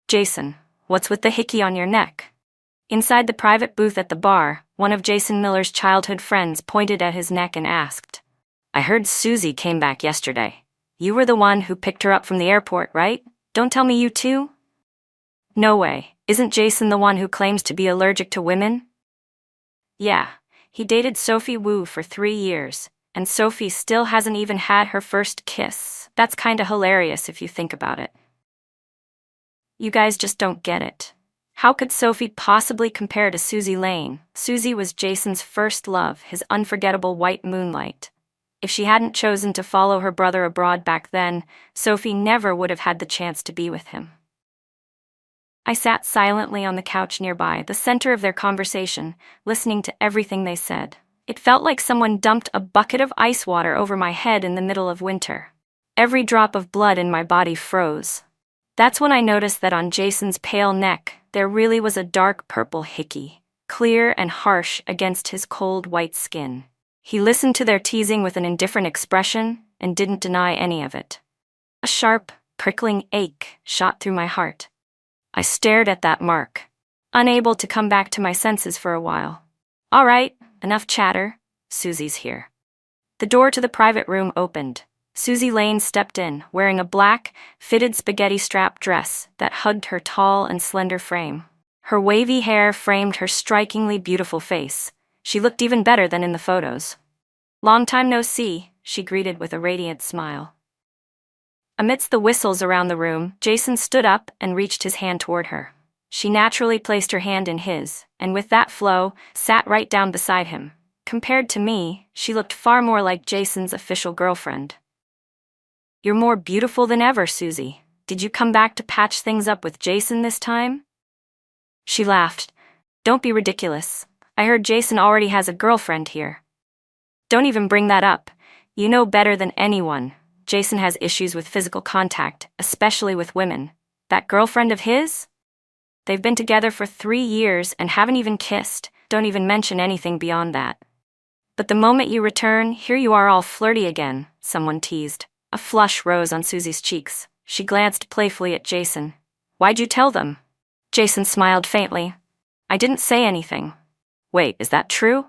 Jason, what's with the hickey on your neck? Inside the private booth at the bar, one of Jason Miller's childhood friends pointed at his neck and asked, I heard Susie came back yesterday. You were the one who picked her up from the airport, right? Don't tell me you too? No way. Isn't Jason the one who claims to be allergic to women? Yeah, he dated Sophie Wu for 3 years, and Sophie still hasn't even had her first kiss. That's kinda hilarious if you think about it. You guys just don't get it. How could Sophie possibly compare to Susie Lane? Susie was Jason's first love, his unforgettable white moonlight. If she hadn't chosen to follow her brother abroad back then, Sophie never would have had the chance to be with him. I sat silently on the couch nearby, the center of their conversation, listening to everything they said. It felt like someone dumped a bucket of ice water over my head in the middle of winter. Every drop of blood in my body froze. That's when I noticed that on Jason's pale neck, there really was a dark purple hickey, clear and harsh against his cold white skin. He listened to their teasing with an indifferent expression and didn't deny any of it. A sharp, prickling ache shot through my heart. I stared at that mark, unable to come back to my senses for a while. All right, enough chatter. Susie's here. The door to the private room opened. Susie Lane stepped in, wearing a black, fitted spaghetti strap dress that hugged her tall and slender frame. Her wavy hair framed her strikingly beautiful face. She looked even better than in the photos. Long time no see, she greeted with a radiant smile. Amidst the whistles around the room, Jason stood up and reached his hand toward her. She naturally placed her hand in his, and with that flow, sat right down beside him. Compared to me, she looked far more like Jason's official girlfriend. You're more beautiful than ever, Susie. Did you come back to patch things up with Jason this time? She laughed. Don't be ridiculous. I heard Jason already has a girlfriend here. Don't even bring that up. You know better than anyone. Jason has issues with physical contact, especially with women. That girlfriend of his? They've been together for 3 years and haven't even kissed. Don't even mention anything beyond that. But the moment you return, here you are all flirty again, someone teased. A flush rose on Susie's cheeks. She glanced playfully at Jason. Why'd you tell them? Jason smiled faintly. I didn't say anything. Wait, is that true?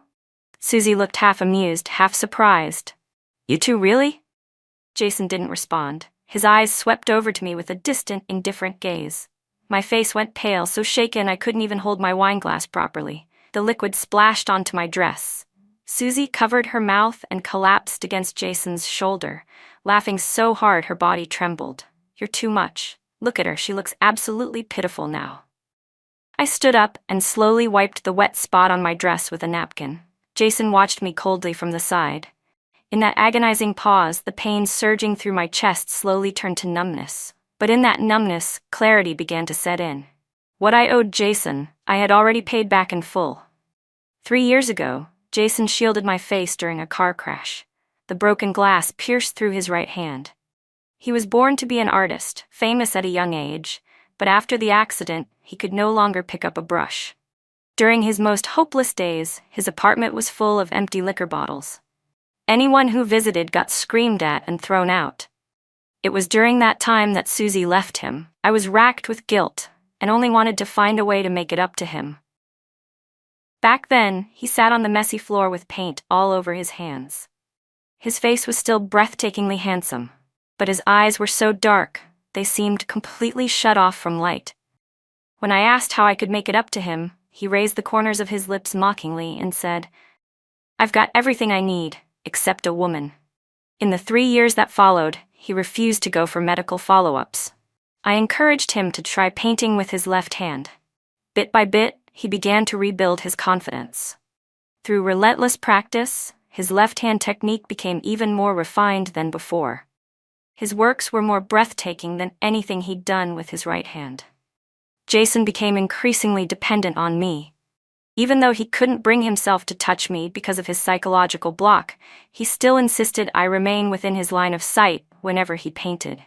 Susie looked half amused, half surprised. You two really? Jason didn't respond. His eyes swept over to me with a distant, indifferent gaze. My face went pale, so shaken I couldn't even hold my wineglass properly. The liquid splashed onto my dress. Susie covered her mouth and collapsed against Jason's shoulder, laughing so hard her body trembled. You're too much. Look at her, she looks absolutely pitiful now. I stood up and slowly wiped the wet spot on my dress with a napkin. Jason watched me coldly from the side. In that agonizing pause, the pain surging through my chest slowly turned to numbness. But in that numbness, clarity began to set in. What I owed Jason, I had already paid back in full. 3 years ago, Jason shielded my face during a car crash. The broken glass pierced through his right hand. He was born to be an artist, famous at a young age, but after the accident, he could no longer pick up a brush. During his most hopeless days, his apartment was full of empty liquor bottles. Anyone who visited got screamed at and thrown out. It was during that time that Susie left him. I was racked with guilt, and only wanted to find a way to make it up to him. Back then, he sat on the messy floor with paint all over his hands. His face was still breathtakingly handsome, but his eyes were so dark, they seemed completely shut off from light. When I asked how I could make it up to him, he raised the corners of his lips mockingly and said, I've got everything I need, except a woman. In the 3 years that followed, he refused to go for medical follow-ups. I encouraged him to try painting with his left hand. Bit by bit, he began to rebuild his confidence. Through relentless practice, his left-hand technique became even more refined than before. His works were more breathtaking than anything he'd done with his right hand. Jason became increasingly dependent on me. Even though he couldn't bring himself to touch me because of his psychological block, he still insisted I remain within his line of sight whenever he painted.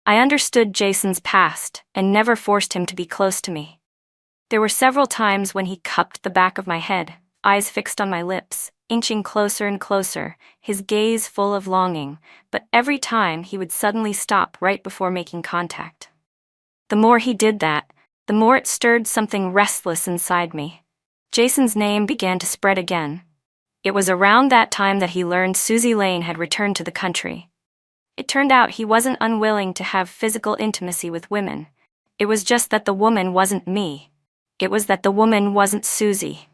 I understood Jason's past and never forced him to be close to me. There were several times when he cupped the back of my head, eyes fixed on my lips, inching closer and closer, his gaze full of longing, but every time he would suddenly stop right before making contact. The more he did that, the more it stirred something restless inside me. Jason's name began to spread again. It was around that time that he learned Susie Lane had returned to the country. It turned out he wasn't unwilling to have physical intimacy with women. It was just that the woman wasn't me. It was that the woman wasn't Susie.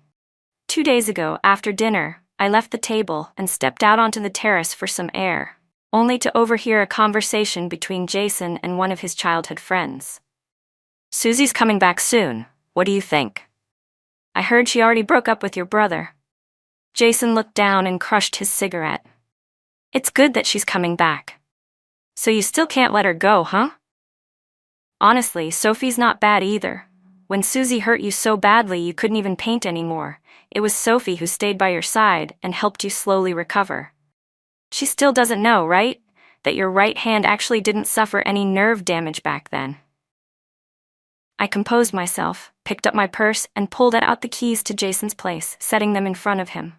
2 days ago, after dinner, I left the table and stepped out onto the terrace for some air, only to overhear a conversation between Jason and one of his childhood friends. "Susie's coming back soon. What do you think?" "I heard she already broke up with your brother." Jason looked down and crushed his cigarette. "It's good that she's coming back. So you still can't let her go, huh?" "Honestly, Sophie's not bad either. When Susie hurt you so badly you couldn't even paint anymore, it was Sophie who stayed by your side and helped you slowly recover. She still doesn't know, right? That your right hand actually didn't suffer any nerve damage back then." I composed myself, picked up my purse, and pulled out the keys to Jason's place, setting them in front of him.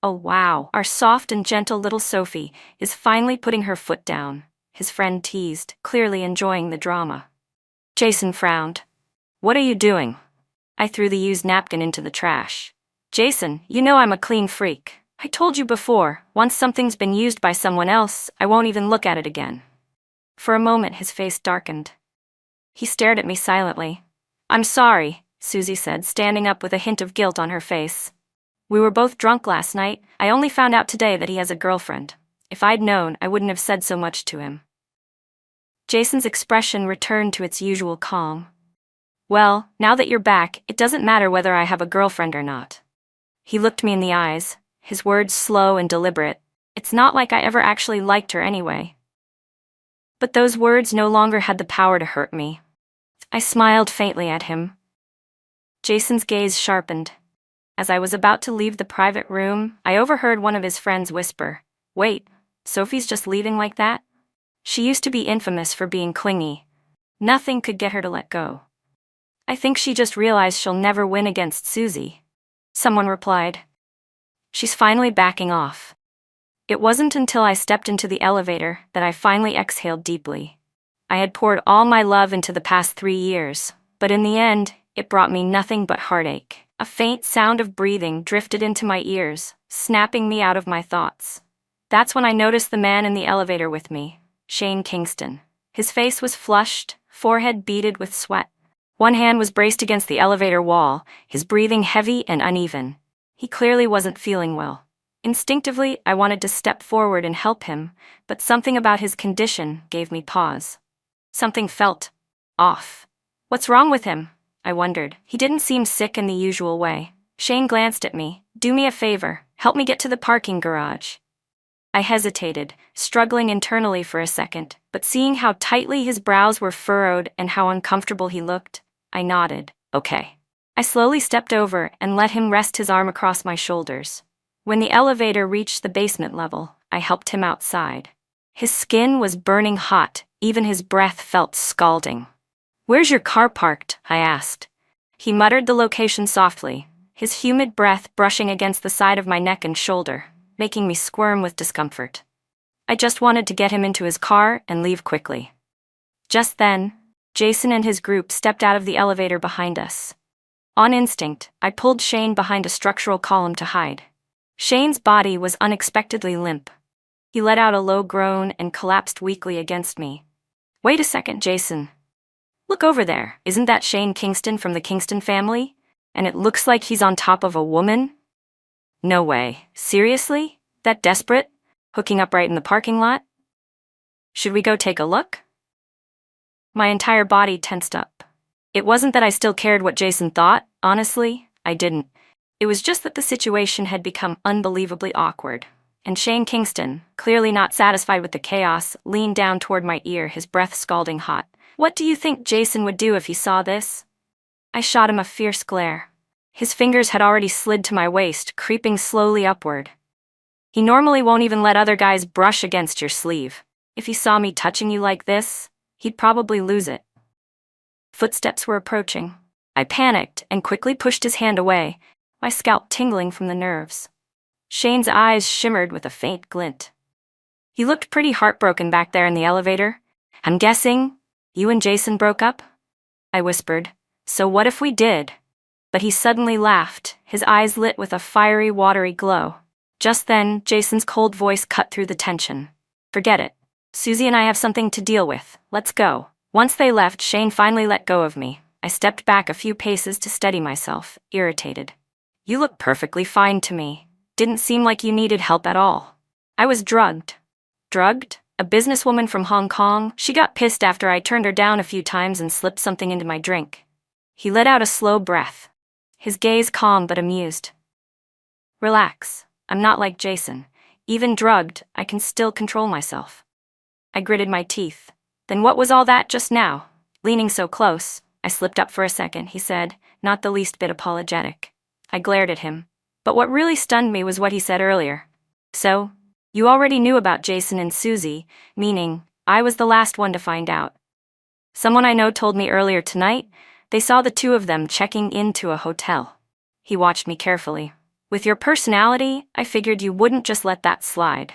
"Oh wow, our soft and gentle little Sophie is finally putting her foot down," his friend teased, clearly enjoying the drama. Jason frowned. "What are you doing?" I threw the used napkin into the trash. "Jason, you know I'm a clean freak. I told you before, once something's been used by someone else, I won't even look at it again." For a moment his face darkened. He stared at me silently. "I'm sorry," Susie said, standing up with a hint of guilt on her face. "We were both drunk last night. I only found out today that he has a girlfriend. If I'd known, I wouldn't have said so much to him." Jason's expression returned to its usual calm. "Well, now that you're back, it doesn't matter whether I have a girlfriend or not." He looked me in the eyes, his words slow and deliberate. "It's not like I ever actually liked her anyway." But those words no longer had the power to hurt me. I smiled faintly at him. Jason's gaze sharpened. As I was about to leave the private room, I overheard one of his friends whisper, "Wait, Sophie's just leaving like that? She used to be infamous for being clingy. Nothing could get her to let go. I think she just realized she'll never win against Susie." Someone replied. "She's finally backing off." It wasn't until I stepped into the elevator that I finally exhaled deeply. I had poured all my love into the past 3 years, but in the end, it brought me nothing but heartache. A faint sound of breathing drifted into my ears, snapping me out of my thoughts. That's when I noticed the man in the elevator with me, Shane Kingston. His face was flushed, forehead beaded with sweat. One hand was braced against the elevator wall, his breathing heavy and uneven. He clearly wasn't feeling well. Instinctively, I wanted to step forward and help him, but something about his condition gave me pause. Something felt off. "What's wrong with him?" I wondered. He didn't seem sick in the usual way. Shane glanced at me. "Do me a favor, help me get to the parking garage." I hesitated, struggling internally for a second, but seeing how tightly his brows were furrowed and how uncomfortable he looked, I nodded. "Okay." I slowly stepped over and let him rest his arm across my shoulders. When the elevator reached the basement level, I helped him outside. His skin was burning hot, even his breath felt scalding. "Where's your car parked?" I asked. He muttered the location softly, his humid breath brushing against the side of my neck and shoulder, making me squirm with discomfort. I just wanted to get him into his car and leave quickly. Just then, Jason and his group stepped out of the elevator behind us. On instinct, I pulled Shane behind a structural column to hide. Shane's body was unexpectedly limp. He let out a low groan and collapsed weakly against me. "Wait a second, Jason. Look over there. Isn't that Shane Kingston from the Kingston family? And it looks like he's on top of a woman?" "No way. Seriously? That desperate? Hooking up right in the parking lot? Should we go take a look?" My entire body tensed up. It wasn't that I still cared what Jason thought, honestly, I didn't. It was just that the situation had become unbelievably awkward. And Shane Kingston, clearly not satisfied with the chaos, leaned down toward my ear, his breath scalding hot. "What do you think Jason would do if he saw this?" I shot him a fierce glare. His fingers had already slid to my waist, creeping slowly upward. "He normally won't even let other guys brush against your sleeve. If he saw me touching you like this, he'd probably lose it." Footsteps were approaching. I panicked and quickly pushed his hand away, my scalp tingling from the nerves. Shane's eyes shimmered with a faint glint. "He looked pretty heartbroken back there in the elevator. I'm guessing you and Jason broke up?" I whispered. So what if we did? But he suddenly laughed, his eyes lit with a fiery, watery glow. Just then, Jason's cold voice cut through the tension. Forget it. Susie and I have something to deal with. Let's go. Once they left, Shane finally let go of me. I stepped back a few paces to steady myself, irritated. You look perfectly fine to me. Didn't seem like you needed help at all. I was drugged. Drugged? A businesswoman from Hong Kong? She got pissed after I turned her down a few times and slipped something into my drink. He let out a slow breath, his gaze calm but amused. Relax. I'm not like Jason. Even drugged, I can still control myself. I gritted my teeth. Then what was all that just now? Leaning so close, I slipped up for a second, he said, not the least bit apologetic. I glared at him. But what really stunned me was what he said earlier. So, you already knew about Jason and Susie, meaning I was the last one to find out. Someone I know told me earlier tonight they saw the two of them checking into a hotel. He watched me carefully. With your personality, I figured you wouldn't just let that slide.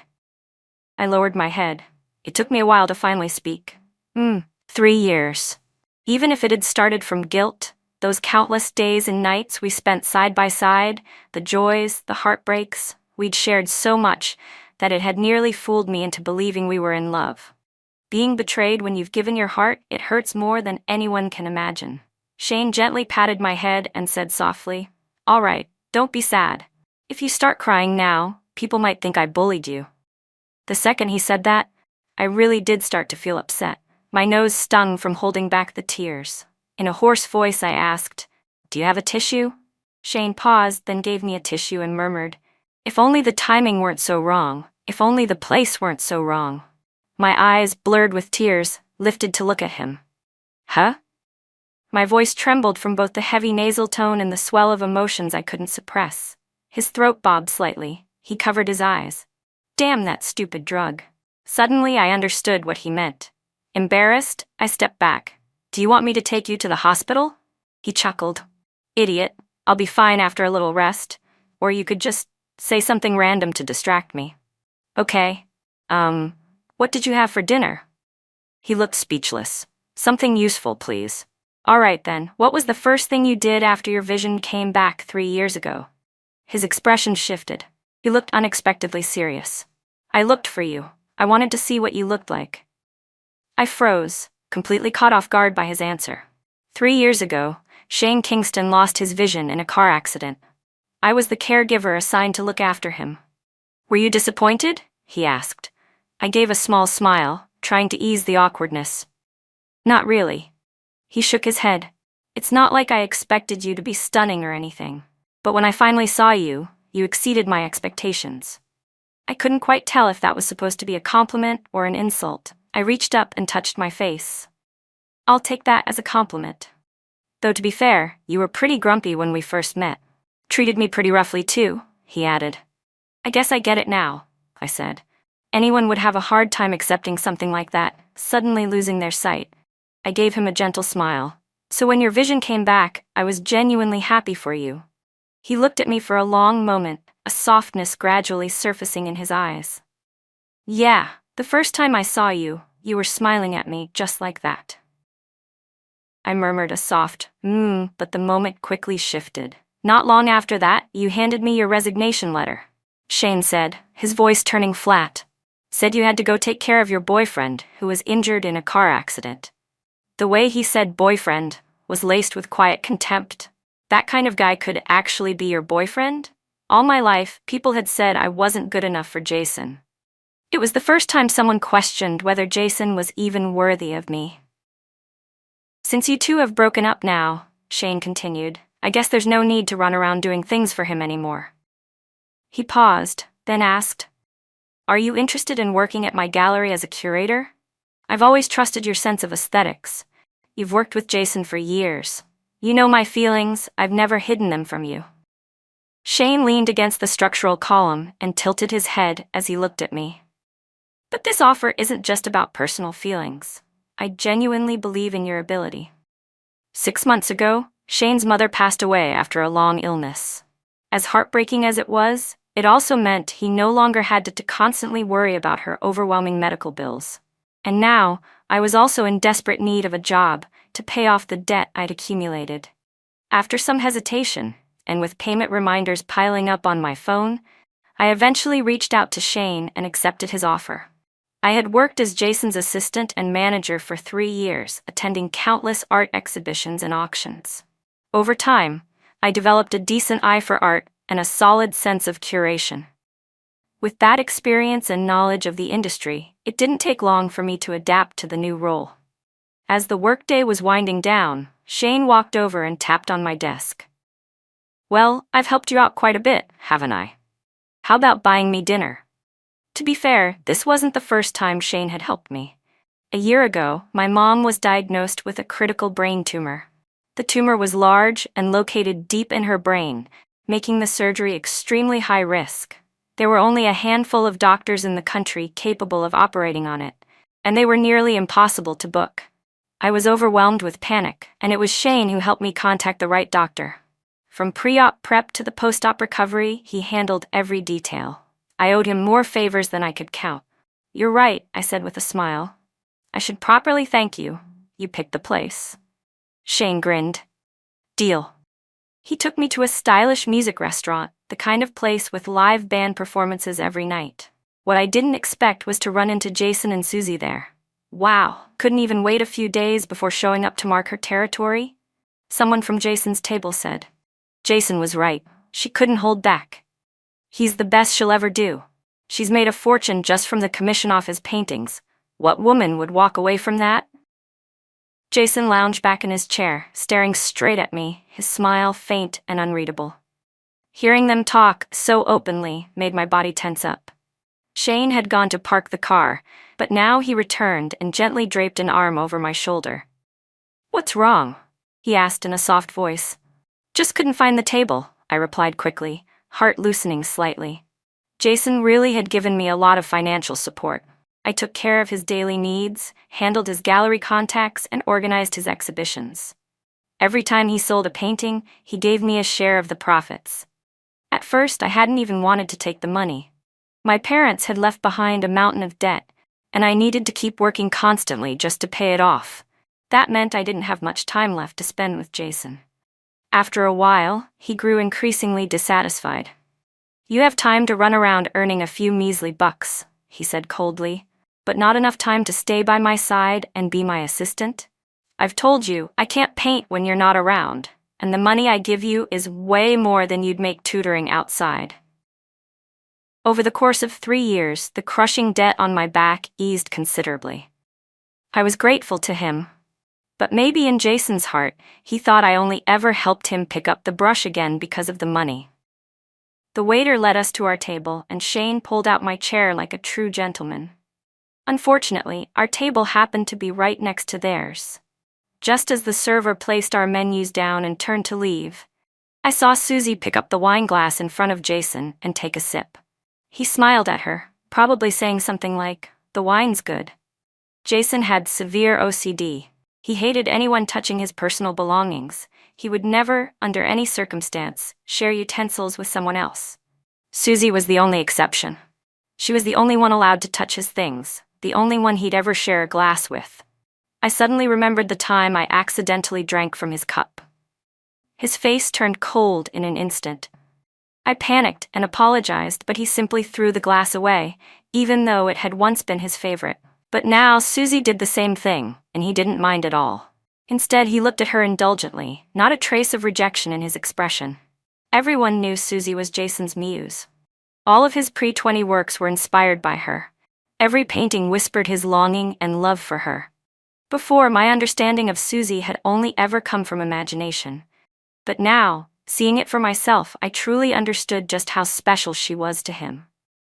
I lowered my head. It took me a while to finally speak. 3 years. Even if it had started from guilt, those countless days and nights we spent side by side, the joys, the heartbreaks, we'd shared so much that it had nearly fooled me into believing we were in love. Being betrayed when you've given your heart, it hurts more than anyone can imagine. Shane gently patted my head and said softly, All right, don't be sad. If you start crying now, people might think I bullied you. The second he said that, I really did start to feel upset. My nose stung from holding back the tears. In a hoarse voice I asked, Do you have a tissue? Shane paused, then gave me a tissue and murmured, If only the timing weren't so wrong. If only the place weren't so wrong. My eyes, blurred with tears, lifted to look at him. Huh? My voice trembled from both the heavy nasal tone and the swell of emotions I couldn't suppress. His throat bobbed slightly. He covered his eyes. Damn that stupid drug. Suddenly I understood what he meant. Embarrassed, I stepped back. Do you want me to take you to the hospital? He chuckled. Idiot, I'll be fine after a little rest. Or you could just say something random to distract me. Okay. What did you have for dinner? He looked speechless. Something useful, please. All right then, what was the first thing you did after your vision came back 3 years ago? His expression shifted. He looked unexpectedly serious. I looked for you. I wanted to see what you looked like. I froze, completely caught off guard by his answer. 3 years ago, Shane Kingston lost his vision in a car accident. I was the caregiver assigned to look after him. Were you disappointed? He asked. I gave a small smile, trying to ease the awkwardness. Not really. He shook his head. It's not like I expected you to be stunning or anything. But when I finally saw you, you exceeded my expectations. I couldn't quite tell if that was supposed to be a compliment or an insult. I reached up and touched my face. I'll take that as a compliment. Though to be fair, you were pretty grumpy when we first met. Treated me pretty roughly too, he added. I guess I get it now, I said. Anyone would have a hard time accepting something like that, suddenly losing their sight. I gave him a gentle smile. So when your vision came back, I was genuinely happy for you. He looked at me for a long moment, a softness gradually surfacing in his eyes. Yeah, the first time I saw you, you were smiling at me just like that. I murmured a soft, but the moment quickly shifted. Not long after that, you handed me your resignation letter. Shane said, his voice turning flat. Said you had to go take care of your boyfriend, who was injured in a car accident. The way he said boyfriend was laced with quiet contempt. That kind of guy could actually be your boyfriend? All my life, people had said I wasn't good enough for Jason. It was the first time someone questioned whether Jason was even worthy of me. Since you two have broken up now, Shane continued, I guess there's no need to run around doing things for him anymore. He paused, then asked, Are you interested in working at my gallery as a curator? I've always trusted your sense of aesthetics. You've worked with Jason for years. You know my feelings, I've never hidden them from you. Shane leaned against the structural column and tilted his head as he looked at me. But this offer isn't just about personal feelings. I genuinely believe in your ability. 6 months ago, Shane's mother passed away after a long illness. As heartbreaking as it was, it also meant he no longer had to constantly worry about her overwhelming medical bills. And now, I was also in desperate need of a job, to pay off the debt I'd accumulated. After some hesitation, and with payment reminders piling up on my phone, I eventually reached out to Shane and accepted his offer. I had worked as Jason's assistant and manager for 3 years, attending countless art exhibitions and auctions. Over time, I developed a decent eye for art and a solid sense of curation. With that experience and knowledge of the industry, it didn't take long for me to adapt to the new role. As the workday was winding down, Shane walked over and tapped on my desk. "Well, I've helped you out quite a bit, haven't I? How about buying me dinner?" To be fair, this wasn't the first time Shane had helped me. A year ago, my mom was diagnosed with a critical brain tumor. The tumor was large and located deep in her brain, making the surgery extremely high risk. There were only a handful of doctors in the country capable of operating on it, and they were nearly impossible to book. I was overwhelmed with panic, and it was Shane who helped me contact the right doctor. From pre-op prep to the post-op recovery, he handled every detail. I owed him more favors than I could count. "You're right," I said with a smile. "I should properly thank you. You picked the place." Shane grinned. "Deal." He took me to a stylish music restaurant, the kind of place with live band performances every night. What I didn't expect was to run into Jason and Susie there. Wow, couldn't even wait a few days before showing up to mark her territory? Someone from Jason's table said. Jason was right. She couldn't hold back. "He's the best she'll ever do. She's made a fortune just from the commission off his paintings. What woman would walk away from that?" Jason lounged back in his chair, staring straight at me, his smile faint and unreadable. Hearing them talk so openly made my body tense up. Shane had gone to park the car, but now he returned and gently draped an arm over my shoulder. "What's wrong?" he asked in a soft voice. "Just couldn't find the table," I replied quickly, heart loosening slightly. Jason really had given me a lot of financial support. I took care of his daily needs, handled his gallery contacts, and organized his exhibitions. Every time he sold a painting, he gave me a share of the profits. At first, I hadn't even wanted to take the money. My parents had left behind a mountain of debt, and I needed to keep working constantly just to pay it off. That meant I didn't have much time left to spend with Jason. After a while, he grew increasingly dissatisfied. "You have time to run around earning a few measly bucks," he said coldly, "but not enough time to stay by my side and be my assistant? I've told you, I can't paint when you're not around, and the money I give you is way more than you'd make tutoring outside." Over the course of 3 years, the crushing debt on my back eased considerably. I was grateful to him. But maybe in Jason's heart, he thought I only ever helped him pick up the brush again because of the money. The waiter led us to our table, and Shane pulled out my chair like a true gentleman. Unfortunately, our table happened to be right next to theirs. Just as the server placed our menus down and turned to leave, I saw Susie pick up the wine glass in front of Jason and take a sip. He smiled at her, probably saying something like, "The wine's good." Jason had severe OCD. He hated anyone touching his personal belongings. He would never, under any circumstance, share utensils with someone else. Susie was the only exception. She was the only one allowed to touch his things, the only one he'd ever share a glass with. I suddenly remembered the time I accidentally drank from his cup. His face turned cold in an instant. I panicked and apologized, but he simply threw the glass away, even though it had once been his favorite. But now Susie did the same thing, and he didn't mind at all. Instead, he looked at her indulgently, not a trace of rejection in his expression. Everyone knew Susie was Jason's muse. All of his pre-20 works were inspired by her. Every painting whispered his longing and love for her. Before, my understanding of Susie had only ever come from imagination. But now, seeing it for myself, I truly understood just how special she was to him.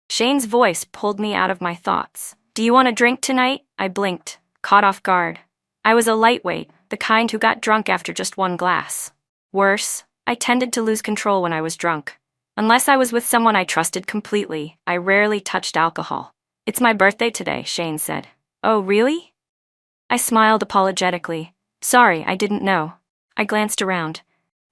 Shane's voice pulled me out of my thoughts. "Do you want a drink tonight?" I blinked, caught off guard. I was a lightweight, the kind who got drunk after just one glass. Worse, I tended to lose control when I was drunk. Unless I was with someone I trusted completely, I rarely touched alcohol. "It's my birthday today," Shane said. "Oh, really?" I smiled apologetically. "Sorry, I didn't know." I glanced around.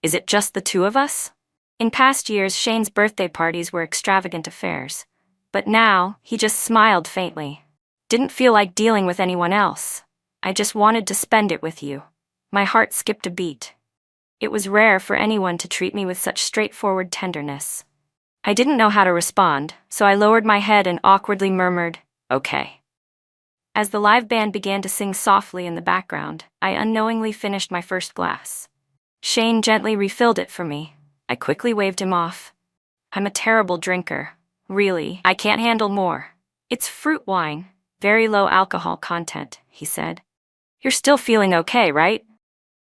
"Is it just the two of us?" In past years, Shane's birthday parties were extravagant affairs. But now, he just smiled faintly. "Didn't feel like dealing with anyone else. I just wanted to spend it with you." My heart skipped a beat. It was rare for anyone to treat me with such straightforward tenderness. I didn't know how to respond, so I lowered my head and awkwardly murmured, "Okay." As the live band began to sing softly in the background, I unknowingly finished my first glass. Shane gently refilled it for me. I quickly waved him off. "I'm a terrible drinker. Really, I can't handle more. It's fruit wine, very low alcohol content," he said. "You're still feeling okay, right?"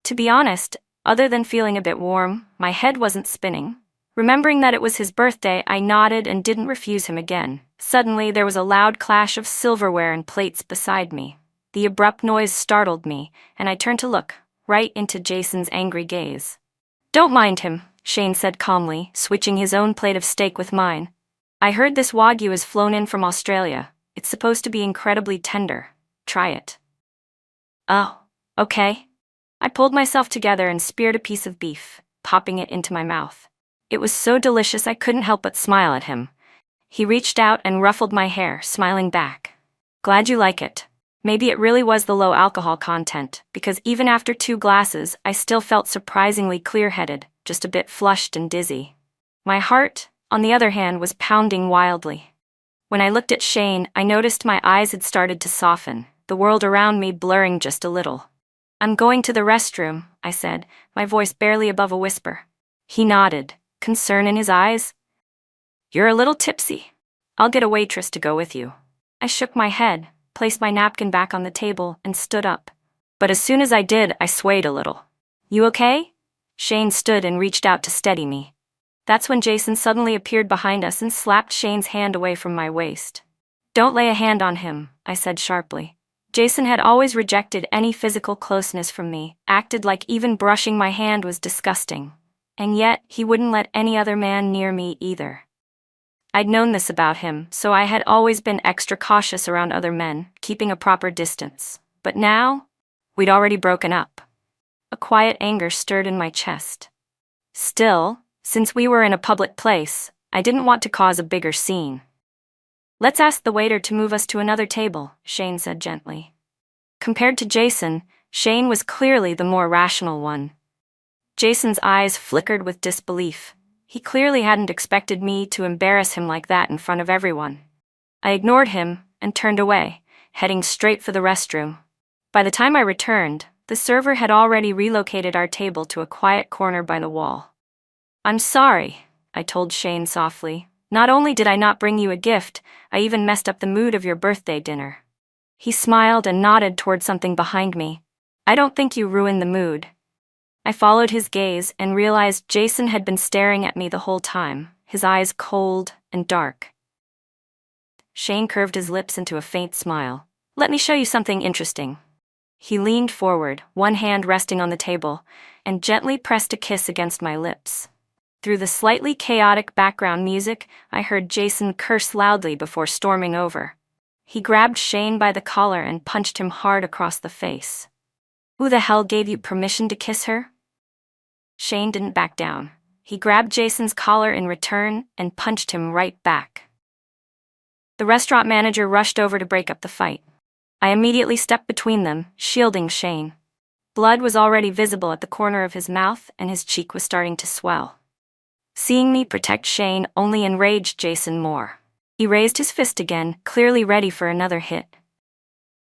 To be honest, other than feeling a bit warm, my head wasn't spinning. Remembering that it was his birthday, I nodded and didn't refuse him again. Suddenly, there was a loud clash of silverware and plates beside me. The abrupt noise startled me, and I turned to look, right into Jason's angry gaze. "Don't mind him," Shane said calmly, switching his own plate of steak with mine. "I heard this Wagyu is flown in from Australia. It's supposed to be incredibly tender. Try it." "Oh, okay." I pulled myself together and speared a piece of beef, popping it into my mouth. It was so delicious I couldn't help but smile at him. He reached out and ruffled my hair, smiling back. "Glad you like it." Maybe it really was the low alcohol content, because even after 2 glasses, I still felt surprisingly clear-headed, just a bit flushed and dizzy. My heart, on the other hand, was pounding wildly. When I looked at Shane, I noticed my eyes had started to soften, the world around me blurring just a little. "I'm going to the restroom," I said, my voice barely above a whisper. He nodded, concern in his eyes. "You're a little tipsy. I'll get a waitress to go with you." I shook my head, placed my napkin back on the table, and stood up. But as soon as I did, I swayed a little. "You okay?" Shane stood and reached out to steady me. That's when Jason suddenly appeared behind us and slapped Shane's hand away from my waist. "Don't lay a hand on him," I said sharply. Jason had always rejected any physical closeness from me, acted like even brushing my hand was disgusting. And yet, he wouldn't let any other man near me either. I'd known this about him, so I had always been extra cautious around other men, keeping a proper distance. But now, we'd already broken up. A quiet anger stirred in my chest. Still, since we were in a public place, I didn't want to cause a bigger scene. "Let's ask the waiter to move us to another table," Shane said gently. Compared to Jason, Shane was clearly the more rational one. Jason's eyes flickered with disbelief. He clearly hadn't expected me to embarrass him like that in front of everyone. I ignored him and turned away, heading straight for the restroom. By the time I returned, the server had already relocated our table to a quiet corner by the wall. "I'm sorry," I told Shane softly. "Not only did I not bring you a gift, I even messed up the mood of your birthday dinner." He smiled and nodded toward something behind me. "I don't think you ruined the mood." I followed his gaze and realized Jason had been staring at me the whole time, his eyes cold and dark. Shane curved his lips into a faint smile. "Let me show you something interesting." He leaned forward, one hand resting on the table, and gently pressed a kiss against my lips. Through the slightly chaotic background music, I heard Jason curse loudly before storming over. He grabbed Shane by the collar and punched him hard across the face. "Who the hell gave you permission to kiss her?" Shane didn't back down. He grabbed Jason's collar in return and punched him right back. The restaurant manager rushed over to break up the fight. I immediately stepped between them, shielding Shane. Blood was already visible at the corner of his mouth and his cheek was starting to swell. Seeing me protect Shane only enraged Jason more. He raised his fist again, clearly ready for another hit.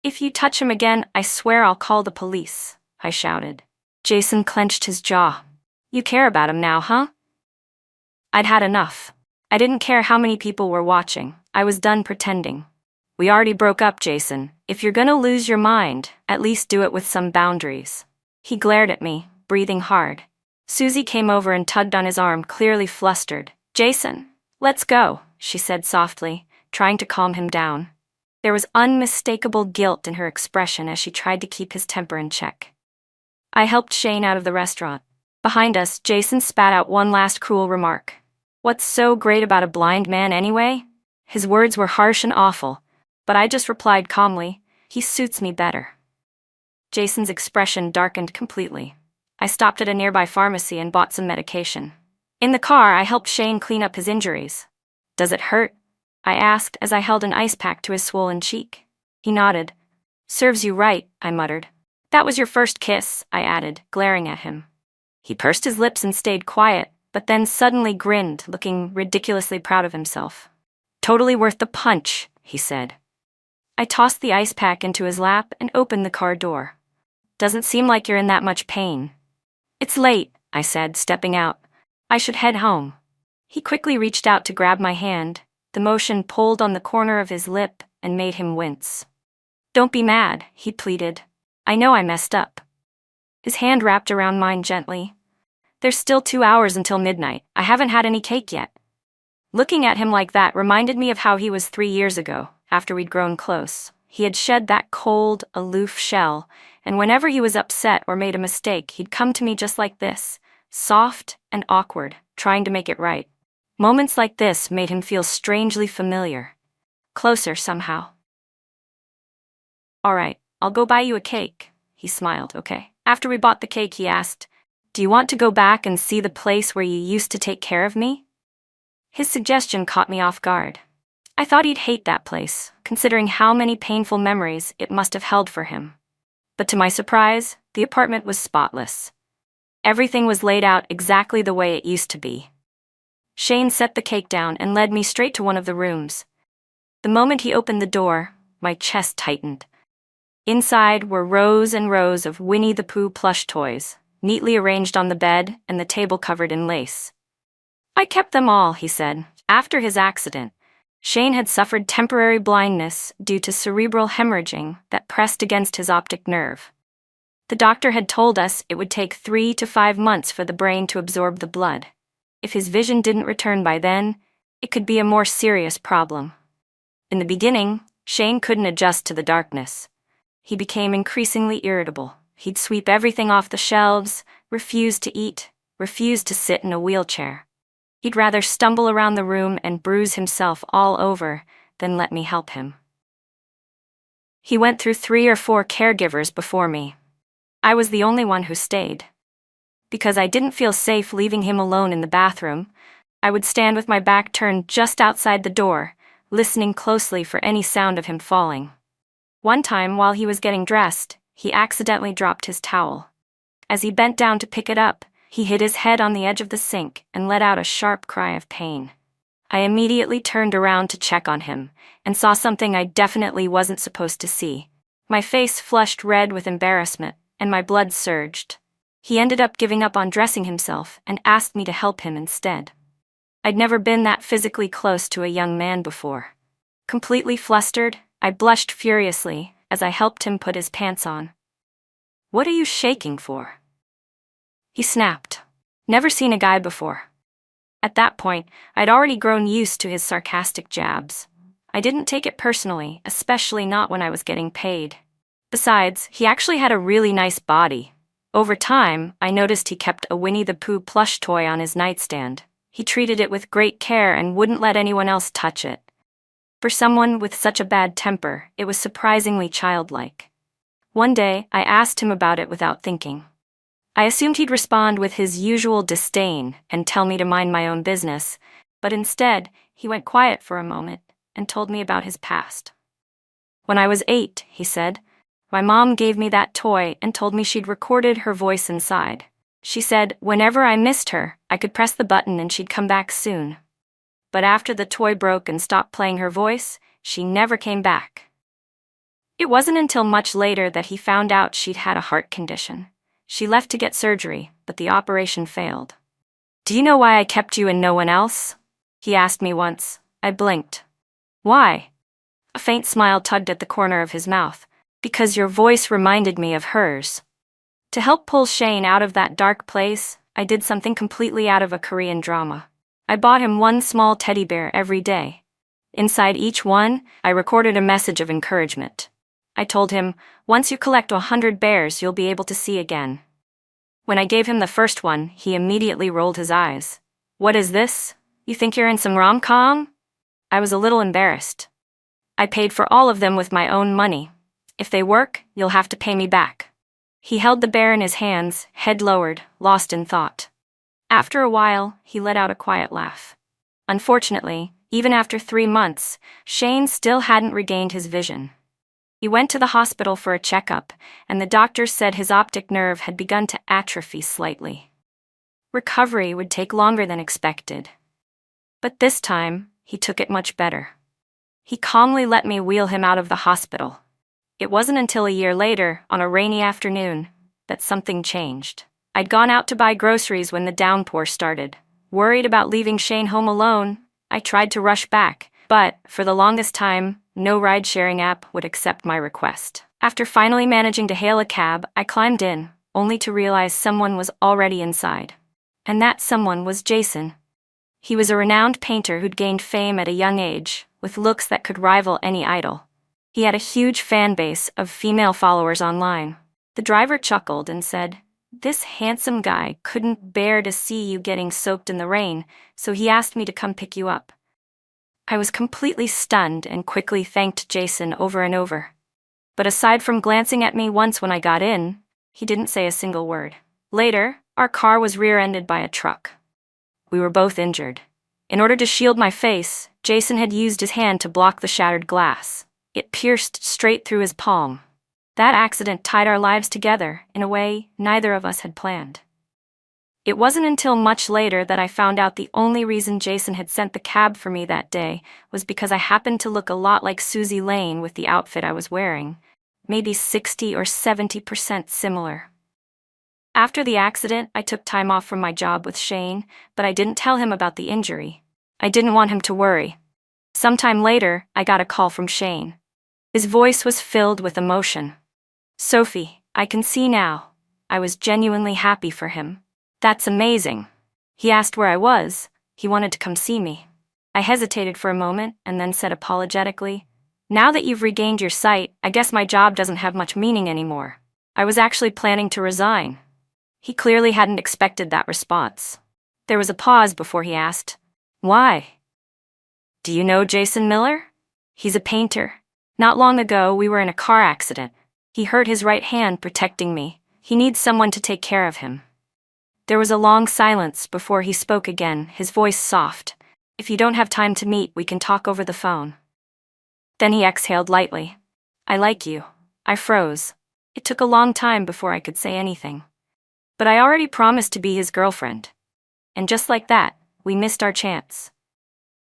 "If you touch him again, I swear I'll call the police," I shouted. Jason clenched his jaw. "You care about him now, huh?" I'd had enough. I didn't care how many people were watching. I was done pretending. "We already broke up, Jason. If you're gonna lose your mind, at least do it with some boundaries." He glared at me, breathing hard. Susie came over and tugged on his arm, clearly flustered. "Jason, let's go," she said softly, trying to calm him down. There was unmistakable guilt in her expression as she tried to keep his temper in check. I helped Shane out of the restaurant. Behind us, Jason spat out one last cruel remark. "What's so great about a blind man anyway?" His words were harsh and awful, but I just replied calmly, "He suits me better." Jason's expression darkened completely. I stopped at a nearby pharmacy and bought some medication. In the car, I helped Shane clean up his injuries. "Does it hurt?" I asked as I held an ice pack to his swollen cheek. He nodded. "Serves you right," I muttered. That was your first kiss, I added, glaring at him. He pursed his lips and stayed quiet, but then suddenly grinned, looking ridiculously proud of himself. Totally worth the punch, he said. I tossed the ice pack into his lap and opened the car door. Doesn't seem like you're in that much pain. It's late, I said, stepping out. I should head home. He quickly reached out to grab my hand. The motion pulled on the corner of his lip and made him wince. Don't be mad, he pleaded. I know I messed up. His hand wrapped around mine gently. There's still 2 hours until midnight. I haven't had any cake yet. Looking at him like that reminded me of how he was 3 years ago, after we'd grown close. He had shed that cold, aloof shell, and whenever he was upset or made a mistake, he'd come to me just like this, soft and awkward, trying to make it right. Moments like this made him feel strangely familiar. Closer somehow. All right, I'll go buy you a cake, he smiled, okay. After we bought the cake, he asked, do you want to go back and see the place where you used to take care of me? His suggestion caught me off guard. I thought he'd hate that place, considering how many painful memories it must have held for him. But to my surprise, the apartment was spotless. Everything was laid out exactly the way it used to be. Shane set the cake down and led me straight to one of the rooms. The moment he opened the door, my chest tightened. Inside were rows and rows of Winnie the Pooh plush toys, neatly arranged on the bed and the table covered in lace. I kept them all, he said. After his accident, Shane had suffered temporary blindness due to cerebral hemorrhaging that pressed against his optic nerve. The doctor had told us it would take 3 to 5 months for the brain to absorb the blood. If his vision didn't return by then, it could be a more serious problem. In the beginning, Shane couldn't adjust to the darkness. He became increasingly irritable. He'd sweep everything off the shelves, refuse to eat, refuse to sit in a wheelchair. He'd rather stumble around the room and bruise himself all over than let me help him. He went through 3 or 4 caregivers before me. I was the only one who stayed. Because I didn't feel safe leaving him alone in the bathroom, I would stand with my back turned just outside the door, listening closely for any sound of him falling. One time, while he was getting dressed, he accidentally dropped his towel. As he bent down to pick it up, he hit his head on the edge of the sink and let out a sharp cry of pain. I immediately turned around to check on him and saw something I definitely wasn't supposed to see. My face flushed red with embarrassment, and my blood surged. He ended up giving up on dressing himself and asked me to help him instead. I'd never been that physically close to a young man before. Completely flustered, I blushed furiously as I helped him put his pants on. What are you shaking for? He snapped. Never seen a guy before. At that point, I'd already grown used to his sarcastic jabs. I didn't take it personally, especially not when I was getting paid. Besides, he actually had a really nice body. Over time, I noticed he kept a Winnie the Pooh plush toy on his nightstand. He treated it with great care and wouldn't let anyone else touch it. For someone with such a bad temper, it was surprisingly childlike. One day, I asked him about it without thinking. I assumed he'd respond with his usual disdain and tell me to mind my own business, but instead, he went quiet for a moment and told me about his past. When I was 8, he said, my mom gave me that toy and told me she'd recorded her voice inside. She said whenever I missed her, I could press the button and she'd come back soon. But after the toy broke and stopped playing her voice, she never came back. It wasn't until much later that he found out she'd had a heart condition. She left to get surgery, but the operation failed. Do you know why I kept you and no one else? He asked me once. I blinked. Why? A faint smile tugged at the corner of his mouth. Because your voice reminded me of hers. To help pull Shane out of that dark place, I did something completely out of a Korean drama. I bought him one small teddy bear every day. Inside each one, I recorded a message of encouragement. I told him, once you collect 100 bears, you'll be able to see again. When I gave him the first one, he immediately rolled his eyes. What is this? You think you're in some rom-com? I was a little embarrassed. I paid for all of them with my own money. If they work, you'll have to pay me back. He held the bear in his hands, head lowered, lost in thought. After a while, he let out a quiet laugh. Unfortunately, even after 3 months, Shane still hadn't regained his vision. He went to the hospital for a checkup, and the doctor said his optic nerve had begun to atrophy slightly. Recovery would take longer than expected. But this time, he took it much better. He calmly let me wheel him out of the hospital. It wasn't until a year later, on a rainy afternoon, that something changed. I'd gone out to buy groceries when the downpour started. Worried about leaving Shane home alone, I tried to rush back, but, for the longest time, no ride-sharing app would accept my request. After finally managing to hail a cab, I climbed in, only to realize someone was already inside. And that someone was Jason. He was a renowned painter who'd gained fame at a young age, with looks that could rival any idol. He had a huge fan base of female followers online. The driver chuckled and said, "This handsome guy couldn't bear to see you getting soaked in the rain, so he asked me to come pick you up." I was completely stunned and quickly thanked Jason over and over. But aside from glancing at me once when I got in, he didn't say a single word. Later, our car was rear-ended by a truck. We were both injured. In order to shield my face, Jason had used his hand to block the shattered glass. It pierced straight through his palm. That accident tied our lives together in a way neither of us had planned. It wasn't until much later that I found out the only reason Jason had sent the cab for me that day was because I happened to look a lot like Susie Lane with the outfit I was wearing, maybe 60 or 70% similar. After the accident, I took time off from my job with Shane, but I didn't tell him about the injury. I didn't want him to worry. Sometime later, I got a call from Shane. His voice was filled with emotion. "Sophie, I can see now. I was genuinely happy for him. That's amazing." He asked where I was. He wanted to come see me. I hesitated for a moment and then said apologetically, "Now that you've regained your sight, I guess my job doesn't have much meaning anymore. I was actually planning to resign." He clearly hadn't expected that response. There was a pause before he asked, "Why?" "Do you know Jason Miller? He's a painter. Not long ago, we were in a car accident. He hurt his right hand protecting me. He needs someone to take care of him." There was a long silence before he spoke again, his voice soft. "If you don't have time to meet, we can talk over the phone." Then he exhaled lightly. "I like you." I froze. It took a long time before I could say anything. But I already promised to be his girlfriend. And just like that, we missed our chance.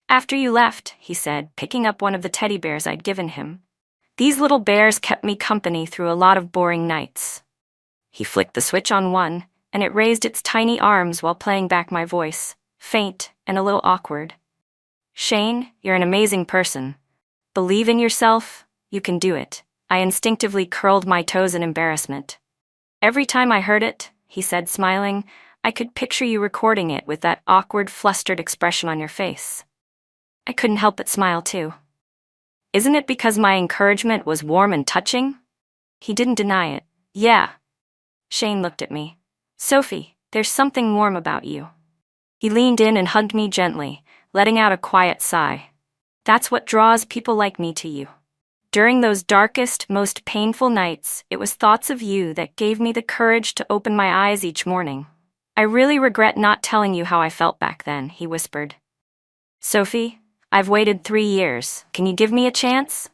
"After you left," he said, picking up one of the teddy bears I'd given him, "these little bears kept me company through a lot of boring nights." He flicked the switch on one, and it raised its tiny arms while playing back my voice, faint and a little awkward. "Shane, you're an amazing person. Believe in yourself, you can do it." I instinctively curled my toes in embarrassment. "Every time I heard it," he said, smiling, "I could picture you recording it with that awkward, flustered expression on your face." I couldn't help but smile too. "Isn't it because my encouragement was warm and touching?" He didn't deny it. "Yeah." Shane looked at me. "Sophie, there's something warm about you." He leaned in and hugged me gently, letting out a quiet sigh. "That's what draws people like me to you. During those darkest, most painful nights, it was thoughts of you that gave me the courage to open my eyes each morning. I really regret not telling you how I felt back then," he whispered. "Sophie, I've waited 3 years. Can you give me a chance?"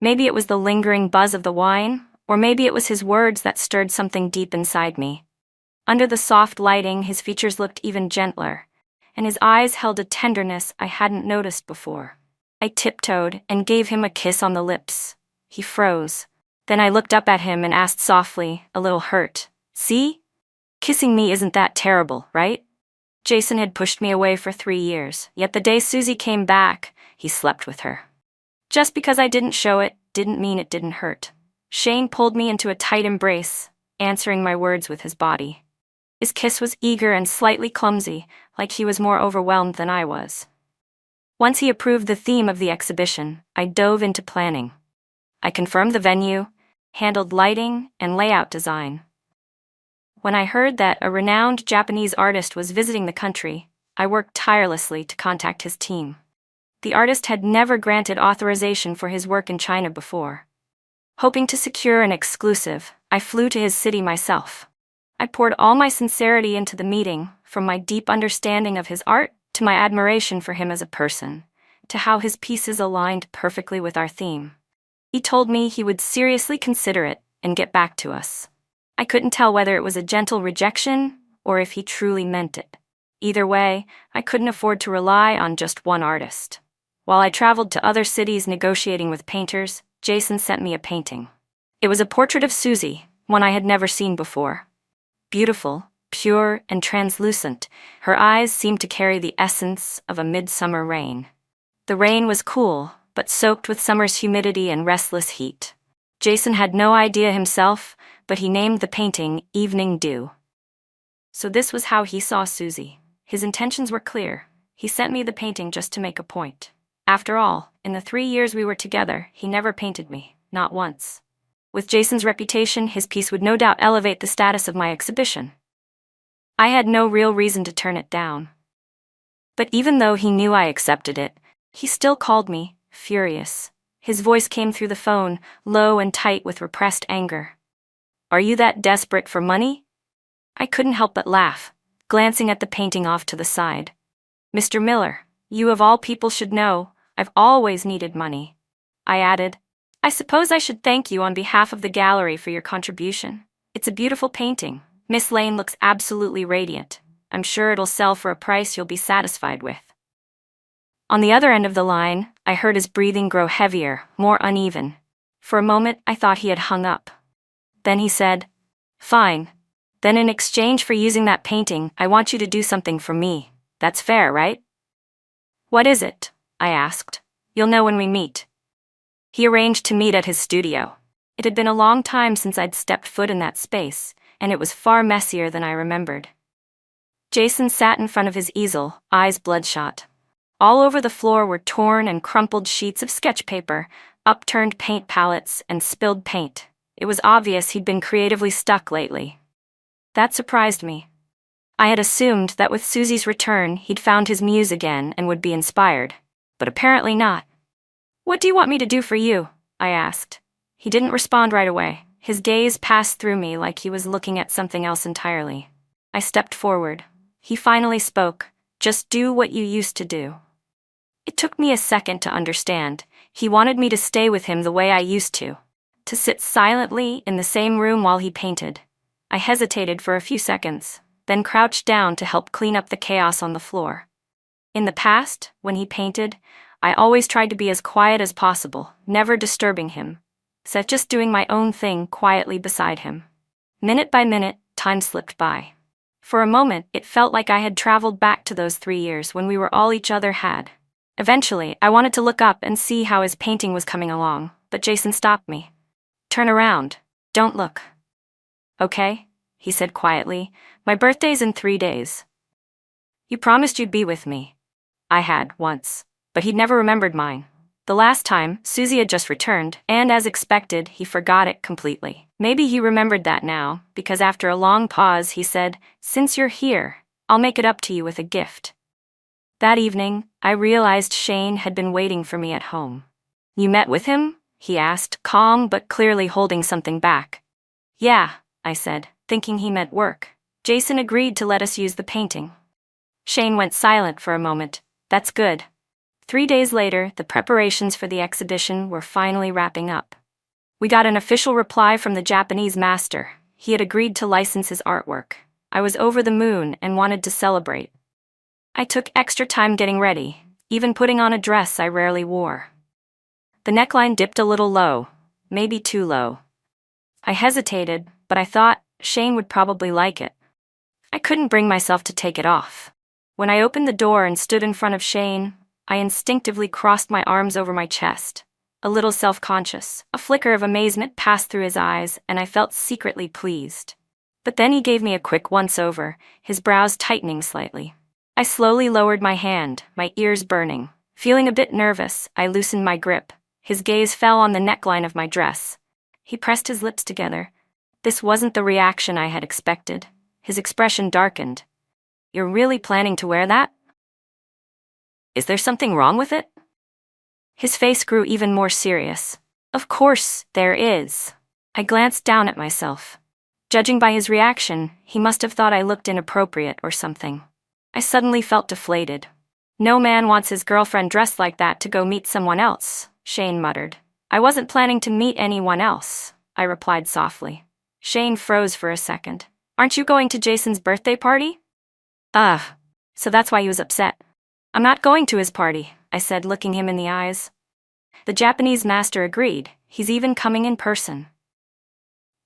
Maybe it was the lingering buzz of the wine, or maybe it was his words that stirred something deep inside me. Under the soft lighting, his features looked even gentler, and his eyes held a tenderness I hadn't noticed before. I tiptoed and gave him a kiss on the lips. He froze. Then I looked up at him and asked softly, a little hurt, "See? Kissing me isn't that terrible, right?" Jason had pushed me away for 3 years, yet the day Susie came back, he slept with her. Just because I didn't show it, didn't mean it didn't hurt. Shane pulled me into a tight embrace, answering my words with his body. His kiss was eager and slightly clumsy, like he was more overwhelmed than I was. Once he approved the theme of the exhibition, I dove into planning. I confirmed the venue, handled lighting and layout design. When I heard that a renowned Japanese artist was visiting the country, I worked tirelessly to contact his team. The artist had never granted authorization for his work in China before. Hoping to secure an exclusive, I flew to his city myself. I poured all my sincerity into the meeting, from my deep understanding of his art to my admiration for him as a person, to how his pieces aligned perfectly with our theme. He told me he would seriously consider it and get back to us. I couldn't tell whether it was a gentle rejection or if he truly meant it. Either way, I couldn't afford to rely on just one artist. While I traveled to other cities negotiating with painters, Jason sent me a painting. It was a portrait of Susie, one I had never seen before. Beautiful, pure, and translucent, her eyes seemed to carry the essence of a midsummer rain. The rain was cool, but soaked with summer's humidity and restless heat. Jason had no idea himself, but he named the painting Evening Dew. So this was how he saw Susie. His intentions were clear. He sent me the painting just to make a point. After all, in the 3 years we were together, he never painted me, not once. With Jason's reputation, his piece would no doubt elevate the status of my exhibition. I had no real reason to turn it down. But even though he knew I accepted it, he still called me, furious. His voice came through the phone, low and tight with repressed anger. "Are you that desperate for money?" I couldn't help but laugh, glancing at the painting off to the side. "Mr. Miller, you of all people should know, I've always needed money." I added, "I suppose I should thank you on behalf of the gallery for your contribution. It's a beautiful painting. Miss Lane looks absolutely radiant. I'm sure it'll sell for a price you'll be satisfied with." On the other end of the line, I heard his breathing grow heavier, more uneven. For a moment, I thought he had hung up. Then he said, "Fine. Then in exchange for using that painting, I want you to do something for me. That's fair, right?" "What is it?" I asked. "You'll know when we meet." He arranged to meet at his studio. It had been a long time since I'd stepped foot in that space, and it was far messier than I remembered. Jason sat in front of his easel, eyes bloodshot. All over the floor were torn and crumpled sheets of sketch paper, upturned paint palettes, and spilled paint. It was obvious he'd been creatively stuck lately. That surprised me. I had assumed that with Susie's return, he'd found his muse again and would be inspired. But apparently not. "What do you want me to do for you?" I asked. He didn't respond right away. His gaze passed through me like he was looking at something else entirely. I stepped forward. He finally spoke. "Just do what you used to do." It took me a second to understand. He wanted me to stay with him the way I used to sit silently in the same room while he painted. I hesitated for a few seconds, then crouched down to help clean up the chaos on the floor. In the past, when he painted, I always tried to be as quiet as possible, never disturbing him, just doing my own thing quietly beside him. Minute by minute, time slipped by. For a moment, it felt like I had traveled back to those 3 years when we were all each other had. Eventually, I wanted to look up and see how his painting was coming along, but Jason stopped me. "Turn around. Don't look." "Okay," he said quietly. "My birthday's in 3 days." "You promised you'd be with me." I had, once. But he'd never remembered mine. The last time, Susie had just returned, and as expected, he forgot it completely. Maybe he remembered that now, because after a long pause, he said, "Since you're here, I'll make it up to you with a gift." That evening, I realized Shane had been waiting for me at home. "You met with him?" he asked, calm but clearly holding something back. "Yeah," I said, thinking he meant work. Jason agreed to let us use the painting. Shane went silent for a moment. "That's good." 3 days later, the preparations for the exhibition were finally wrapping up. We got an official reply from the Japanese master. He had agreed to license his artwork. I was over the moon and wanted to celebrate. I took extra time getting ready, even putting on a dress I rarely wore. The neckline dipped a little low, maybe too low. I hesitated, but I thought Shane would probably like it. I couldn't bring myself to take it off. When I opened the door and stood in front of Shane, I instinctively crossed my arms over my chest. A little self-conscious, a flicker of amazement passed through his eyes, and I felt secretly pleased. But then he gave me a quick once-over, his brows tightening slightly. I slowly lowered my hand, my ears burning. Feeling a bit nervous, I loosened my grip. His gaze fell on the neckline of my dress. He pressed his lips together. This wasn't the reaction I had expected. His expression darkened. "You're really planning to wear that? Is there something wrong with it?" His face grew even more serious. "Of course, there is." I glanced down at myself. Judging by his reaction, he must have thought I looked inappropriate or something. I suddenly felt deflated. "No man wants his girlfriend dressed like that to go meet someone else," Shane muttered. I wasn't planning to meet anyone else, I replied softly. Shane froze for a second. Aren't you going to Jason's birthday party? Ugh. So that's why he was upset. I'm not going to his party, I said, looking him in the eyes. The Japanese master agreed. He's even coming in person.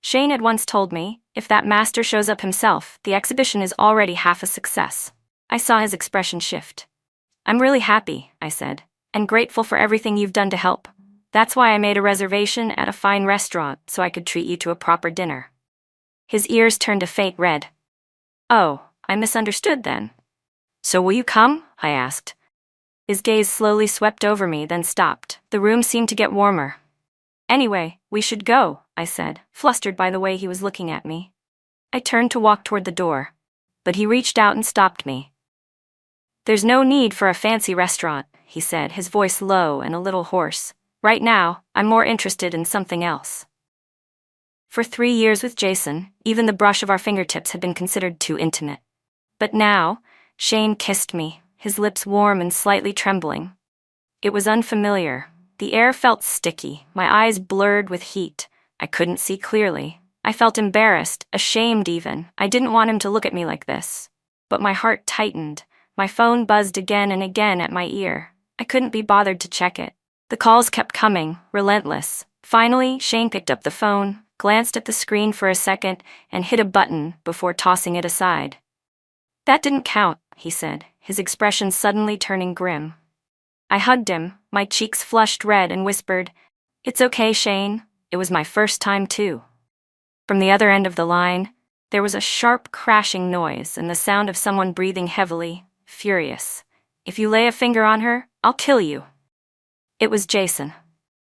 Shane had once told me, if that master shows up himself, the exhibition is already half a success. I saw his expression shift. I'm really happy, I said, and grateful for everything you've done to help. That's why I made a reservation at a fine restaurant so I could treat you to a proper dinner. His ears turned a faint red. Oh, I misunderstood then. So will you come? I asked. His gaze slowly swept over me, then stopped. The room seemed to get warmer. Anyway, we should go, I said, flustered by the way he was looking at me. I turned to walk toward the door, but he reached out and stopped me. There's no need for a fancy restaurant, he said, his voice low and a little hoarse. Right now, I'm more interested in something else. For 3 years with Jason, even the brush of our fingertips had been considered too intimate. But now, Shane kissed me, his lips warm and slightly trembling. It was unfamiliar. The air felt sticky, my eyes blurred with heat. I couldn't see clearly. I felt embarrassed, ashamed even. I didn't want him to look at me like this. But my heart tightened. My phone buzzed again and again at my ear. I couldn't be bothered to check it. The calls kept coming, relentless. Finally, Shane picked up the phone, glanced at the screen for a second, and hit a button before tossing it aside. That didn't count, he said, his expression suddenly turning grim. I hugged him, my cheeks flushed red, and whispered, It's okay, Shane. It was my first time too. From the other end of the line, there was a sharp crashing noise and the sound of someone breathing heavily, furious. If you lay a finger on her, I'll kill you. It was Jason.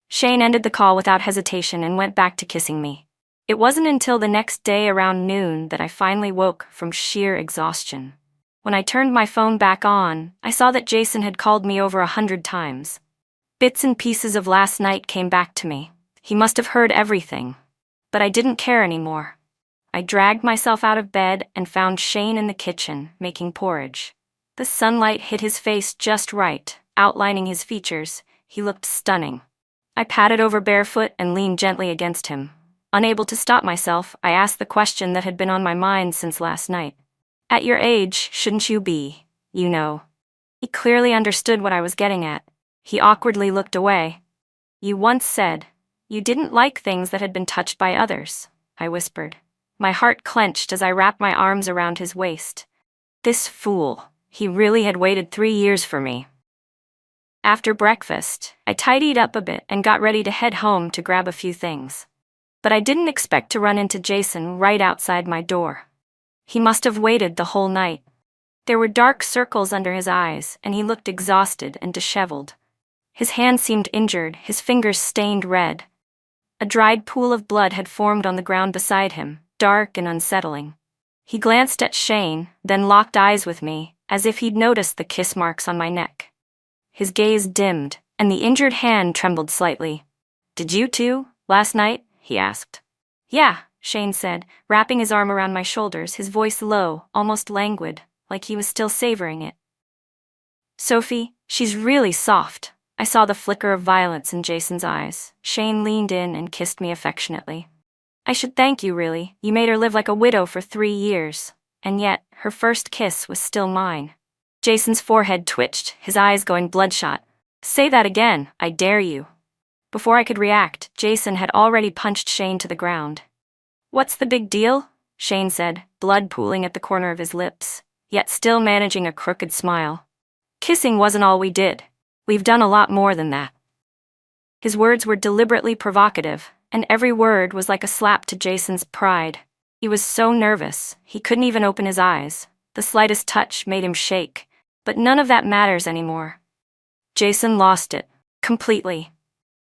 Shane ended the call without hesitation and went back to kissing me. It wasn't until the next day around noon that I finally woke from sheer exhaustion. When I turned my phone back on, I saw that Jason had called me over 100 times. Bits and pieces of last night came back to me. He must have heard everything. But I didn't care anymore. I dragged myself out of bed and found Shane in the kitchen, making porridge. The sunlight hit his face just right, outlining his features. He looked stunning. I padded over barefoot and leaned gently against him. Unable to stop myself, I asked the question that had been on my mind since last night. At your age, shouldn't you be, you know? He clearly understood what I was getting at. He awkwardly looked away. You once said, you didn't like things that had been touched by others, I whispered. My heart clenched as I wrapped my arms around his waist. This fool, he really had waited 3 years for me. After breakfast, I tidied up a bit and got ready to head home to grab a few things. But I didn't expect to run into Jason right outside my door. He must have waited the whole night. There were dark circles under his eyes, and he looked exhausted and disheveled. His hand seemed injured, his fingers stained red. A dried pool of blood had formed on the ground beside him, dark and unsettling. He glanced at Shane, then locked eyes with me, as if he'd noticed the kiss marks on my neck. His gaze dimmed, and the injured hand trembled slightly. Did you too, last night? He asked. Yeah, Shane said, wrapping his arm around my shoulders, his voice low, almost languid, like he was still savoring it. Sophie, she's really soft. I saw the flicker of violence in Jason's eyes. Shane leaned in and kissed me affectionately. I should thank you, really. You made her live like a widow for 3 years. And yet, her first kiss was still mine. Jason's forehead twitched, his eyes going bloodshot. Say that again, I dare you. Before I could react, Jason had already punched Shane to the ground. What's the big deal? Shane said, blood pooling at the corner of his lips, yet still managing a crooked smile. Kissing wasn't all we did. We've done a lot more than that. His words were deliberately provocative, and every word was like a slap to Jason's pride. He was so nervous, he couldn't even open his eyes. The slightest touch made him shake, but none of that matters anymore. Jason lost it, completely.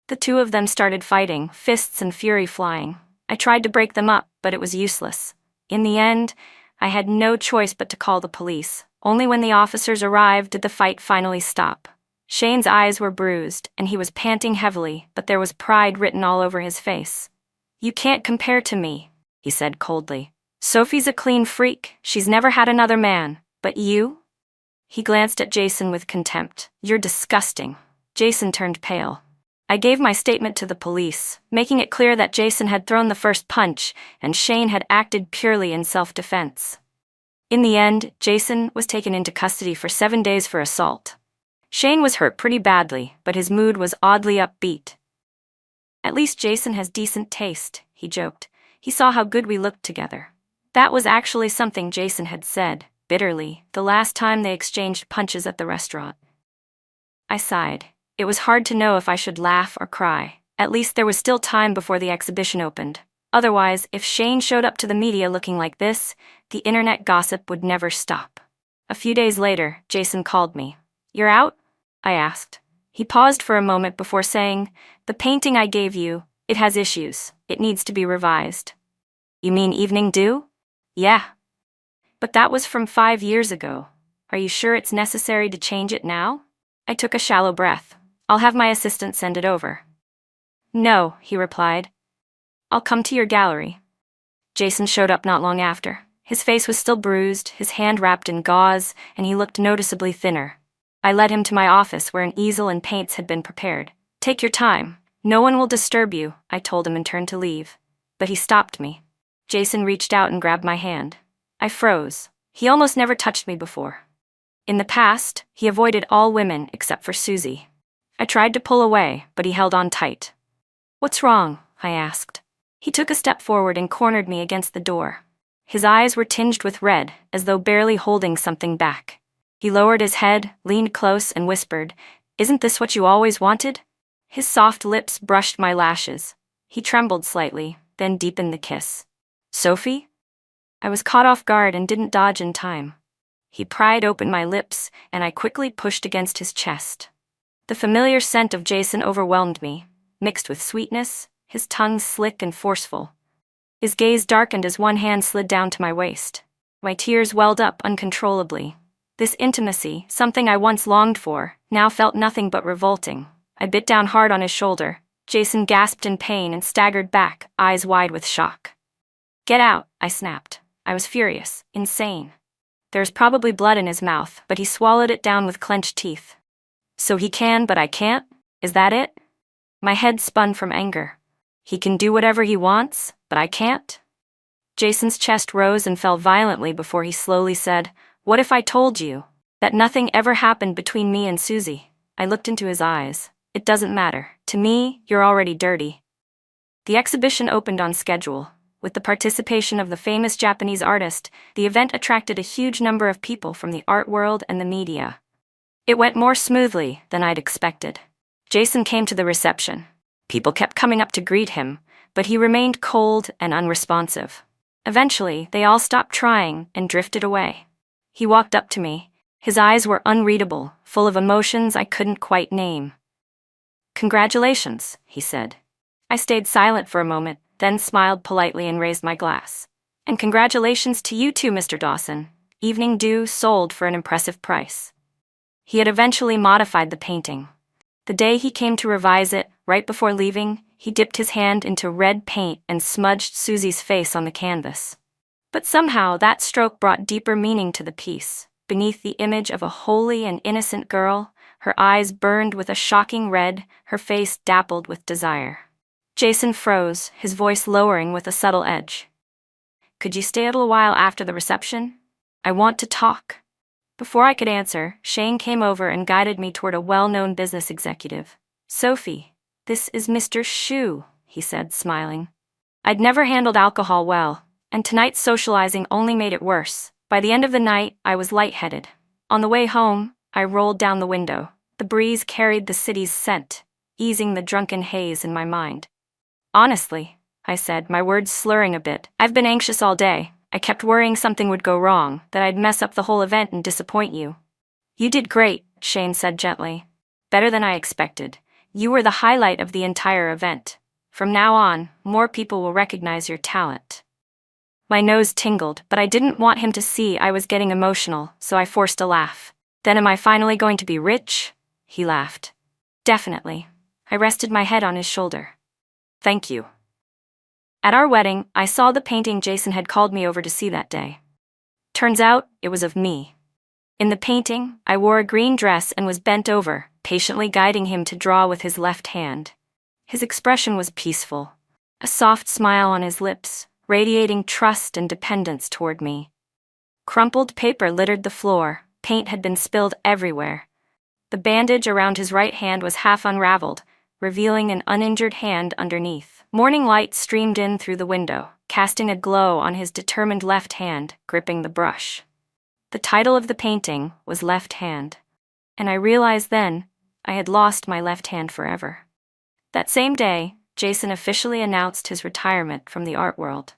The two of them started fighting, fists and fury flying. I tried to break them up, but it was useless. In the end, I had no choice but to call the police. Only when the officers arrived did the fight finally stop. Shane's eyes were bruised, and he was panting heavily, but there was pride written all over his face. You can't compare to me, he said coldly. Sophie's a clean freak. She's never had another man. But you? He glanced at Jason with contempt. You're disgusting. Jason turned pale. I gave my statement to the police, making it clear that Jason had thrown the first punch and Shane had acted purely in self-defense. In the end, Jason was taken into custody for 7 days for assault. Shane was hurt pretty badly, but his mood was oddly upbeat. At least Jason has decent taste, he joked. He saw how good we looked together. That was actually something Jason had said, bitterly, the last time they exchanged punches at the restaurant. I sighed. It was hard to know if I should laugh or cry. At least there was still time before the exhibition opened. Otherwise, if Shane showed up to the media looking like this, the internet gossip would never stop. A few days later, Jason called me. "You're out?" I asked. He paused for a moment before saying, "The painting I gave you, it has issues. It needs to be revised." "You mean Evening Dew?" "Yeah. But that was from 5 years ago. Are you sure it's necessary to change it now?" I took a shallow breath. "I'll have my assistant send it over." "No," he replied. "I'll come to your gallery." Jason showed up not long after. His face was still bruised, his hand wrapped in gauze, and he looked noticeably thinner. I led him to my office where an easel and paints had been prepared. "Take your time. No one will disturb you," I told him and turned to leave. But he stopped me. Jason reached out and grabbed my hand. I froze. He almost never touched me before. In the past, he avoided all women except for Susie. I tried to pull away, but he held on tight. "What's wrong?" I asked. He took a step forward and cornered me against the door. His eyes were tinged with red, as though barely holding something back. He lowered his head, leaned close, and whispered, "Isn't this what you always wanted?" His soft lips brushed my lashes. He trembled slightly, then deepened the kiss. "Sophie?" I was caught off guard and didn't dodge in time. He pried open my lips, and I quickly pushed against his chest. The familiar scent of Jason overwhelmed me, mixed with sweetness, his tongue slick and forceful. His gaze darkened as one hand slid down to my waist. My tears welled up uncontrollably. This intimacy, something I once longed for, now felt nothing but revolting. I bit down hard on his shoulder. Jason gasped in pain and staggered back, eyes wide with shock. "Get out," I snapped. I was furious, insane. There's probably blood in his mouth, but he swallowed it down with clenched teeth. "So he can, but I can't? Is that it?" My head spun from anger. He can do whatever he wants, but I can't? Jason's chest rose and fell violently before he slowly said, "What if I told you that nothing ever happened between me and Susie?" I looked into his eyes. "It doesn't matter. To me, you're already dirty." The exhibition opened on schedule. With the participation of the famous Japanese artist, the event attracted a huge number of people from the art world and the media. It went more smoothly than I'd expected. Jason came to the reception. People kept coming up to greet him, but he remained cold and unresponsive. Eventually, they all stopped trying and drifted away. He walked up to me. His eyes were unreadable, full of emotions I couldn't quite name. "Congratulations," he said. I stayed silent for a moment, then smiled politely and raised my glass. "And congratulations to you too, Mr. Dawson. Evening Dew sold for an impressive price." He had eventually modified the painting. The day he came to revise it, right before leaving, he dipped his hand into red paint and smudged Susie's face on the canvas. But somehow that stroke brought deeper meaning to the piece. Beneath the image of a holy and innocent girl, her eyes burned with a shocking red, her face dappled with desire. Jason froze, his voice lowering with a subtle edge. "Could you stay a little while after the reception? I want to talk." Before I could answer, Shane came over and guided me toward a well-known business executive. "Sophie, this is Mr. Shu," he said, smiling. I'd never handled alcohol well, and tonight's socializing only made it worse. By the end of the night, I was lightheaded. On the way home, I rolled down the window. The breeze carried the city's scent, easing the drunken haze in my mind. "Honestly," I said, my words slurring a bit, "I've been anxious all day. I kept worrying something would go wrong, that I'd mess up the whole event and disappoint you." "You did great," Shane said gently. "Better than I expected. You were the highlight of the entire event. From now on, more people will recognize your talent." My nose tingled, but I didn't want him to see I was getting emotional, so I forced a laugh. "Then am I finally going to be rich?" He laughed. "Definitely." I rested my head on his shoulder. "Thank you." At our wedding, I saw the painting Jason had called me over to see that day. Turns out, it was of me. In the painting, I wore a green dress and was bent over, patiently guiding him to draw with his left hand. His expression was peaceful, a soft smile on his lips, radiating trust and dependence toward me. Crumpled paper littered the floor, paint had been spilled everywhere. The bandage around his right hand was half unraveled, revealing an uninjured hand underneath. Morning light streamed in through the window, casting a glow on his determined left hand, gripping the brush. The title of the painting was Left Hand, and I realized then I had lost my left hand forever. That same day, Jason officially announced his retirement from the art world.